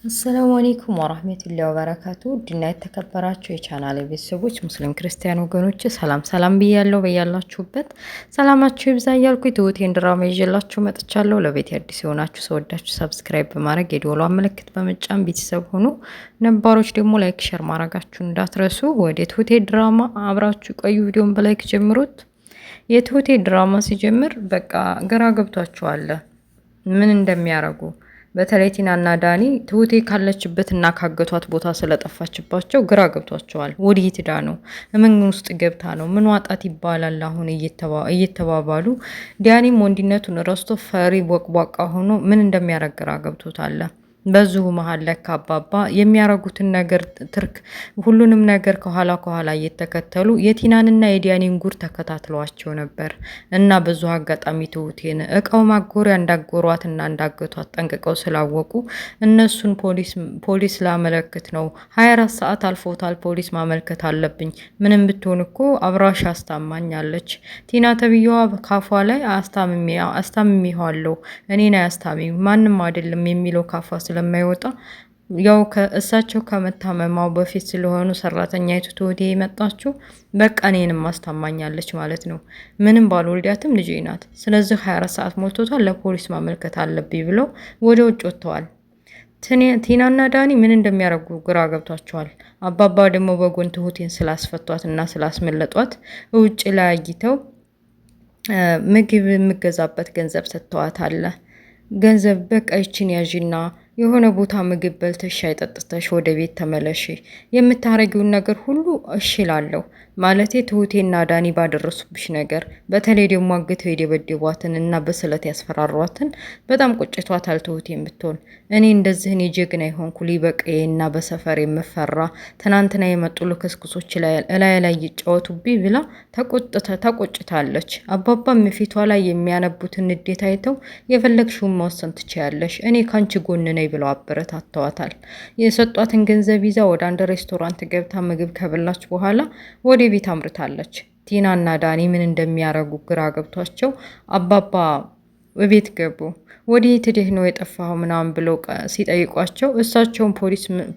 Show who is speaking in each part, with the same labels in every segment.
Speaker 1: አሰላሙ አለይኩም ወራህመቱላሂ ወበረካቱ ድና የተከበራችሁ የቻናሌ ቤተሰቦች ሙስሊም ክርስቲያን ወገኖች ሰላም ሰላም ብያለሁ። በያላችሁበት ሰላማችሁ ይብዛ እያልኩ ትሁቴን ድራማ ይዤላችሁ መጥቻለሁ። ለቤት አዲስ የሆናችሁ ሰወዳችሁ ሰብስክራይብ በማድረግ የደወሏን ምልክት በመጫን ቤተሰብ ሁኑ። ነባሮች ደግሞ ላይክ ሸር ማድረጋችሁን እንዳትረሱ። ወደ ትሁቴ ድራማ አብራችሁ ቆዩ። ቪዲዮን በላይክ ጀምሩት። የትሁቴ ድራማ ሲጀምር በቃ ግራ ገብቷቸዋል ምን እንደሚያረጉ። በተለይ ቲናና ዳኒ ትሁቴ ካለችበት እና ካገቷት ቦታ ስለጠፋችባቸው ግራ ገብቷቸዋል። ወዴት ሄዳ ነው? ምን ውስጥ ገብታ ነው? ምን ዋጣት ይባላል አሁን እየተባባሉ ዳኒም ወንድነቱን ረስቶ ፈሪ ቦቅቧቃ ሆኖ ምን እንደሚያረግ ግራ ገብቶታል። በዚሁ መሀል ለካ አባባ የሚያረጉትን ነገር ትርክ ሁሉንም ነገር ከኋላ እየተከተሉ የቲናንና የዲያኒን ጉር ተከታትለዋቸው ነበር እና ብዙ አጋጣሚ ትሁቴን እቃው ማጎሪያ እንዳጎሯትና እንዳገቷት ጠንቅቀው ስላወቁ እነሱን ፖሊስ ላመለክት ነው። 24 ሰዓት አልፎታል፣ ፖሊስ ማመልከት አለብኝ። ምንም ብትሆን እኮ አብራሽ አስታማኛለች። ቲና ተብዬዋ ካፏ ላይ አስታምሜዋለሁ እኔን አያስታሚም ማንም አይደለም የሚለው ካፏ ስለማይወጣ ያው ከእሳቸው ከመታመማው በፊት ስለሆኑ ሰራተኛይቱ ትሁቴ የመጣችው በቃ እኔንም ማስታማኛለች ማለት ነው። ምንም ባልወልዳትም ልጄ ናት። ስለዚህ 24 ሰዓት ሞልቶታል፣ ለፖሊስ ማመልከት አለብኝ ብለው ወደ ውጭ ወጥተዋል። ቲናና ዳኒ ምን እንደሚያደርጉ ግራ ገብቷቸዋል። አባባ ደግሞ በጎን ትሁቴን ስላስፈቷት እና ስላስመለጧት ውጭ ላይ አግኝተው ምግብ የምገዛበት ገንዘብ ሰጥተዋታል። ገንዘብ በቃ ይችን ያዥና የሆነ ቦታ ምግብ በልተሽ ሻይ ጠጥተሽ ወደ ቤት ተመለሽ፣ የምታረጊውን ነገር ሁሉ እሺ እላለሁ። ማለቴ ትሁቴና ዳኒ ባደረሱብሽ ነገር፣ በተለይ ደግሞ አግተው የደበደቧትን እና በስለት ያስፈራሯትን በጣም ቆጭቷታል። ትሁቴን ብትሆን እኔ እንደዚህን የጀግና የሆንኩ ሊበቀዬና በሰፈር የምፈራ ትናንትና የመጡ ልክስክሶች ላይ ይጫወቱብኝ ብላ ተቆጭታለች። አባባም ፊቷ ላይ የሚያነቡትን ንዴት አይተው የፈለግሽውን መወሰን ትችያለሽ፣ እኔ ካንቺ ጎን ነኝ ብለው አበረታተዋታል። የሰጧትን ገንዘብ ይዛ ወደ አንድ ሬስቶራንት ገብታ ምግብ ከበላች በኋላ ወደ ቤት አምርታለች። ቲና እና ዳኒ ምን እንደሚያረጉ ግራ ገብቷቸው አባባ ቤት ገቡ። ወዴት ሄደህ ነው የጠፋኸው ምናምን ብለው ሲጠይቋቸው እሳቸውን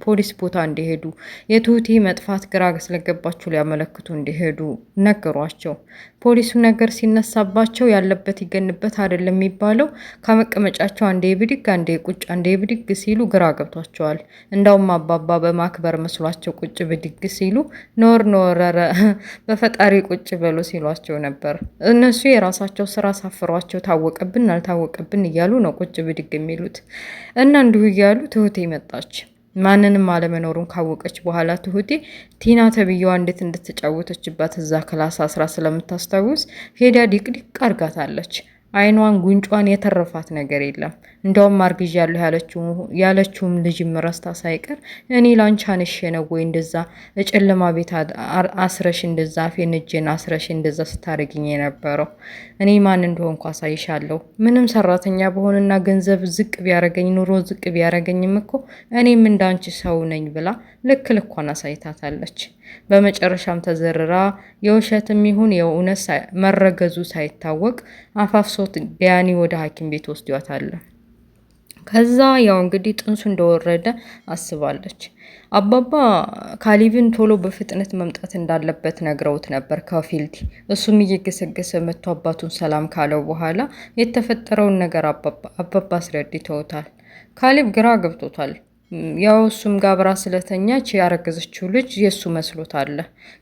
Speaker 1: ፖሊስ ቦታ እንዲሄዱ የትሁቴ መጥፋት ግራ ስለገባቸው ሊያመለክቱ እንዲሄዱ ነገሯቸው። ፖሊሱ ነገር ሲነሳባቸው ያለበት ይገንበት አይደለም የሚባለው ከመቀመጫቸው አንዴ ብድግ አንዴ ቁጭ አንዴ ብድግ ሲሉ ግራ ገብቷቸዋል። እንዳውም አባባ በማክበር መስሏቸው ቁጭ ብድግ ሲሉ ኖረረ በፈጣሪ ቁጭ በሉ ሲሏቸው ነበር። እነሱ የራሳቸው ስራ ሳፍሯቸው ታወቀብን አልታወቀብን እያሉ ነው ቁጭ ብድግ የሚሉት እና እንዲሁ እያሉ ትሁቴ መጣች። ማንንም አለመኖሩን ካወቀች በኋላ ትሁቴ ቲና ተብዬዋ እንዴት እንድትጫወተችባት እዛ ክላስ አስራ ስለምታስታውስ ሄዳ ዲቅዲቅ አርጋታለች። አይኗን ጉንጯን የተረፋት ነገር የለም። እንደውም አርግዣለሁ ያለችውም ልጅም ረስታ ሳይቀር እኔ ላንቺ አንሼ ነው ወይ እንደዛ ጨለማ ቤት አስረሽ እንደዛ አፌን እጄን አስረሽ እንደዛ ስታረግኝ የነበረው? እኔ ማን እንደሆንኩ አሳይሻለሁ። ምንም ሰራተኛ በሆንና ገንዘብ ዝቅ ቢያረገኝ ኑሮ ዝቅ ቢያረገኝም እኮ እኔም እንዳንቺ ሰው ነኝ ብላ ልክ ልኳን አሳይታታለች። በመጨረሻም ተዘርራ የውሸትም ይሁን የእውነት መረገዙ ሳይታወቅ አፋፍሶት ዲያኒ ወደ ሐኪም ቤት ወስዷታል። ከዛ ያው እንግዲህ ጥንሱ እንደወረደ አስባለች። አባባ ካሊብን ቶሎ በፍጥነት መምጣት እንዳለበት ነግረውት ነበር ከፊልዲ። እሱም እየገሰገሰ መጥቶ አባቱን ሰላም ካለው በኋላ የተፈጠረውን ነገር አባባ አስረድተውታል። ካሊብ ግራ ገብቶታል። ያው እሱም ጋብራ ስለተኛች ያረገዘችው ልጅ የሱ መስሎታል።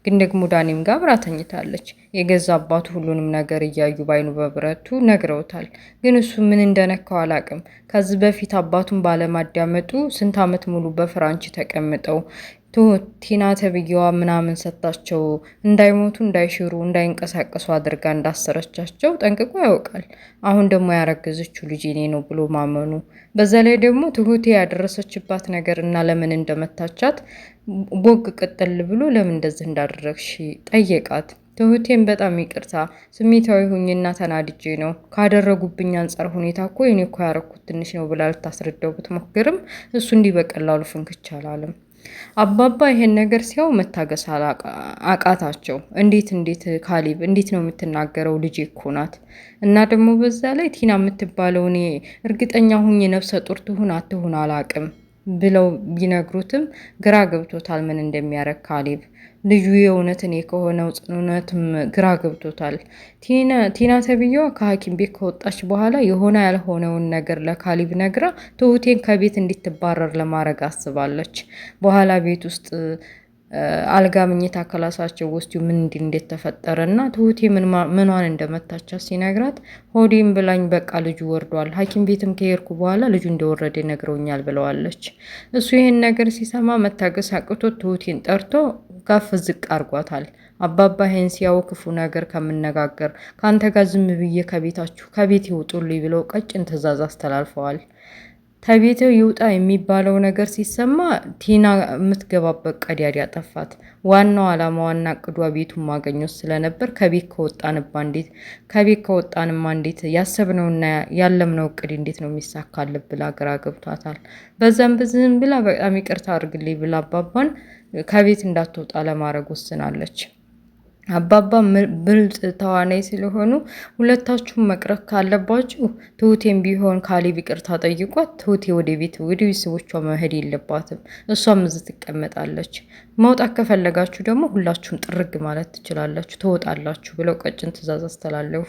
Speaker 1: ግን ደግሞ ዳኒም ጋብራ ተኝታለች። የገዛ አባቱ ሁሉንም ነገር እያዩ ባይኑ በብረቱ ነግረውታል። ግን እሱ ምን እንደነካው አላቅም። ከዚህ በፊት አባቱን ባለማዳመጡ ስንት ዓመት ሙሉ በፍራንች ተቀምጠው ቲና ተብዬዋ ምናምን ሰጣቸው እንዳይሞቱ እንዳይሽሩ እንዳይንቀሳቀሱ አድርጋ እንዳሰረቻቸው ጠንቅቆ ያውቃል። አሁን ደግሞ ያረገዘችው ልጅ እኔ ነው ብሎ ማመኑ፣ በዛ ላይ ደግሞ ትሁቴ ያደረሰችባት ነገር እና ለምን እንደመታቻት ቦግ ቅጥል ብሎ ለምን እንደዚህ እንዳደረግሽ ጠየቃት። ትሁቴን በጣም ይቅርታ ስሜታዊ ሁኝና ተናድጄ ነው ካደረጉብኝ አንጻር ሁኔታ እኮ እኔ እኮ ያረኩት ትንሽ ነው ብላ ልታስረዳው ብትሞክርም እሱ እንዲህ በቀላሉ ፍንክች አላለም። አባባ ይሄን ነገር ሲያው መታገስ አቃታቸው። እንዴት ካሊብ እንዴት ነው የምትናገረው? ልጅ እኮ ናት። እና ደግሞ በዛ ላይ ቲና የምትባለው እኔ እርግጠኛ ሁኝ ነፍሰ ጡር ትሁን አትሁን አላቅም ብለው ቢነግሩትም ግራ ገብቶታል ምን እንደሚያረግ ካሌብ። ልጁ የእውነት እኔ ከሆነው ጽኑነትም ግራ ገብቶታል። ቲና ተብዬዋ ከሐኪም ቤት ከወጣች በኋላ የሆነ ያልሆነውን ነገር ለካሌብ ነግራ ትሁቴን ከቤት እንድትባረር ለማድረግ አስባለች። በኋላ ቤት ውስጥ አልጋ መኝታ ክላሳቸው ውስጥ ምን እንዴት ተፈጠረ እና ትሁቴ ምኗን እንደመታቻት ሲነግራት ሆዴም ብላኝ በቃ ልጁ ወርዷል፣ ሐኪም ቤትም ከሄድኩ በኋላ ልጁ እንደወረደ ነግረውኛል ብለዋለች። እሱ ይሄን ነገር ሲሰማ መታገስ አቅቶት ትሁቴን ጠርቶ ከፍ ዝቅ አርጓታል። አባባ ይሄን ሲያው ክፉ ነገር ከምነጋገር ከአንተ ጋር ዝም ብዬ ከቤት ይውጡልኝ ብለው ቀጭን ትዕዛዝ አስተላልፈዋል። ከቤት ይውጣ የሚባለው ነገር ሲሰማ ቲና የምትገባበት ቀዳዳ ያጠፋት። ዋናው ዓላማዋና እቅዷ ቤቱን ማግኘት ስለነበር ከቤት ከወጣንማ እንዴት ያሰብነውና ያለምነው እቅድ እንዴት ነው የሚሳካልብ ብላ ግራ ገብቷታል። በዛም ብዝም ብላ በጣም ይቅርታ አድርግልኝ ብላ አባባን ከቤት እንዳትወጣ ለማድረግ ወስናለች። አባባ ብልጥ ተዋናይ ስለሆኑ ሁለታችሁም መቅረት ካለባችሁ ትሁቴም ቢሆን ካሌብ ይቅርታ ጠይቋት፣ ትሁቴ ወደ ቤተሰቦቿ መሄድ የለባትም፣ እሷም እዚህ ትቀመጣለች። መውጣት ከፈለጋችሁ ደግሞ ሁላችሁም ጥርግ ማለት ትችላላችሁ፣ ትወጣላችሁ ብለው ቀጭን ትዕዛዝ አስተላለፉ።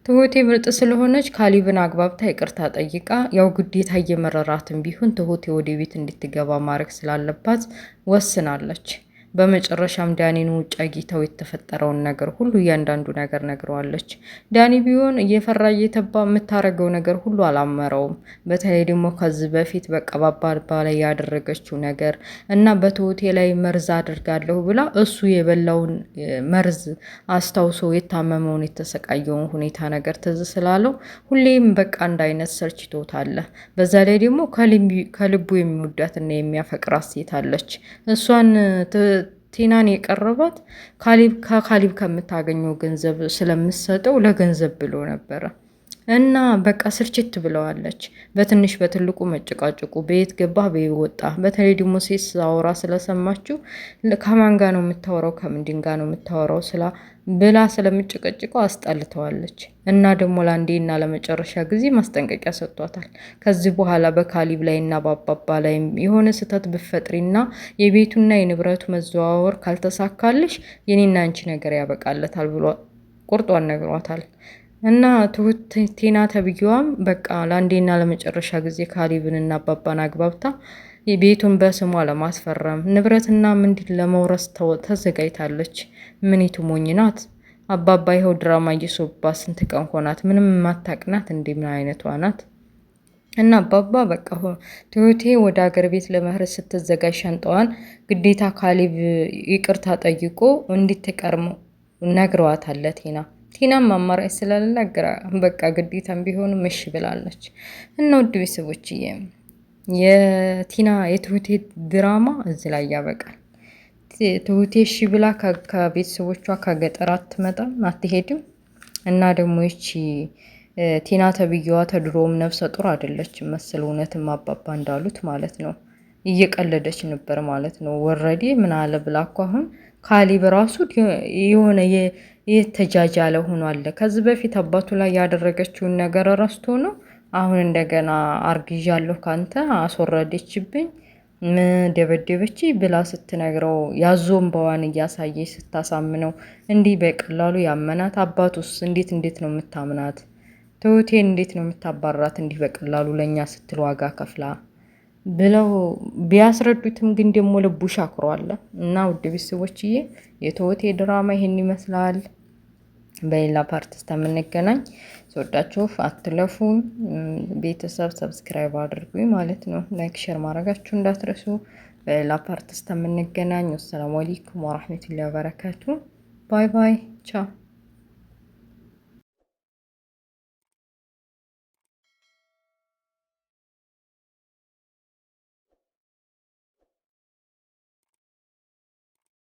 Speaker 1: ትሁቴ ብልጥ ስለሆነች ካሌብን አግባብታ ይቅርታ ጠይቃ ያው ግዴታ እየመረራትን ቢሆን ትሁቴ ወደ ቤት እንድትገባ ማድረግ ስላለባት ወስናለች። በመጨረሻም ዳኒን ውጭ አግኝተው የተፈጠረውን ነገር ሁሉ እያንዳንዱ ነገር ነግረዋለች። ዳኒ ቢሆን እየፈራ እየተባ የምታረገው ነገር ሁሉ አላመረውም። በተለይ ደግሞ ከዚህ በፊት በቃ ባባ ላይ ያደረገችው ነገር እና በትሁቴ ላይ መርዝ አድርጋለሁ ብላ እሱ የበላውን መርዝ አስታውሶ የታመመውን የተሰቃየውን ሁኔታ ነገር ትዝ ስላለው ሁሌም በቃ አንድ አይነት ሰልችቶታል። በዛ ላይ ደግሞ ከልቡ የሚወዳትና የሚያፈቅራት ሴት አለች። እሷን ቲናን የቀረባት ከካሌብ ከምታገኘው ገንዘብ ስለምሰጠው ለገንዘብ ብሎ ነበረ እና በቃ ስርችት ብለዋለች። በትንሽ በትልቁ መጨቃጨቁ፣ በየት ገባህ በየት ወጣ። በተለይ ደግሞ ሴት አውራ ስለሰማችው ከማን ጋ ነው የምታወራው ከምንድን ጋ ነው የምታወራው ብላ ስለምጨቀጭቀው አስጠልተዋለች። እና ደግሞ ለአንዴና ለመጨረሻ ጊዜ ማስጠንቀቂያ ሰጥቷታል። ከዚህ በኋላ በካሌብ ላይ እና በአባባ ላይ የሆነ ስህተት ብፈጥሪና የቤቱና የንብረቱ መዘዋወር ካልተሳካልሽ የኔና አንቺ ነገር ያበቃለታል ብሎ ቁርጧን ነግሯታል። እና ቲና ተብዬዋም በቃ ለአንዴና ለመጨረሻ ጊዜ ካሌብንና አባባን አግባብታ ቤቱን በስሟ ለማስፈረም ንብረትና ምንድን ለመውረስ ተዘጋጅታለች። ምኒቱ ሞኝ ናት። አባባ ይኸው ድራማ እየሶባት ስንት ቀን ሆናት። ምንም የማታቅናት ምን አይነቷ ናት? እና አባባ በቃ ትሁቴ ወደ ሀገር ቤት ለመሄድ ስትዘጋጅ ሻንጣዋን ግዴታ ካሌብ ይቅርታ ጠይቆ እንድትቀርም ነግረዋታል። ቲናም አማራጭ ስለሌለ በቃ ግዴታም ቢሆንም እሺ ብላለች። እና ውድ ቤተሰቦችዬ የትሁቴ ድራማ እዚህ ላይ ያበቃል። ትሁቴ እሺ ብላ ከቤተሰቦቿ ከገጠር አትሄድም። እና ደግሞ ይቺ ቲና ተብዬዋ ተድሮም ነፍሰ ጡር አይደለችም መሰል፣ እውነትም አባባ እንዳሉት ማለት ነው። እየቀለደች ነበር ማለት ነው። ወረዴ ምን አለ ብላ እኮ አሁን ካሌብ ራሱ የሆነ የተጃጃለ ሆኗል። ከዚህ በፊት አባቱ ላይ ያደረገችውን ነገር ረስቶ ነው አሁን እንደገና አርግዣለሁ ካንተ አስወረደችብኝ ደበደበች ብላ ስትነግረው ያዞን በዋን እያሳየች ስታሳምነው እንዲህ በቀላሉ ያመናት። አባቱስ እንዴት ነው የምታምናት? ትሁቴን እንዴት ነው የምታባራት? እንዲህ በቀላሉ ለእኛ ስትል ዋጋ ከፍላ ብለው ቢያስረዱትም ግን ደግሞ ልቡ ሻክሯል። እና ውድ ቤተሰቦችዬ የትሁቴ ድራማ ይሄን ይመስላል። በሌላ ፓርት እስከምንገናኝ ስወዳችሁ አትለፉ። ቤተሰብ ሰብስክራይብ አድርጉኝ ማለት ነው። ላይክ ሼር ማድረጋችሁ እንዳትረሱ። በሌላ ፓርት እስከምንገናኝ ወሰላሙ አለይኩም ወራህመቱላሂ ወበረካቱ። ባይ ባይ ቻው።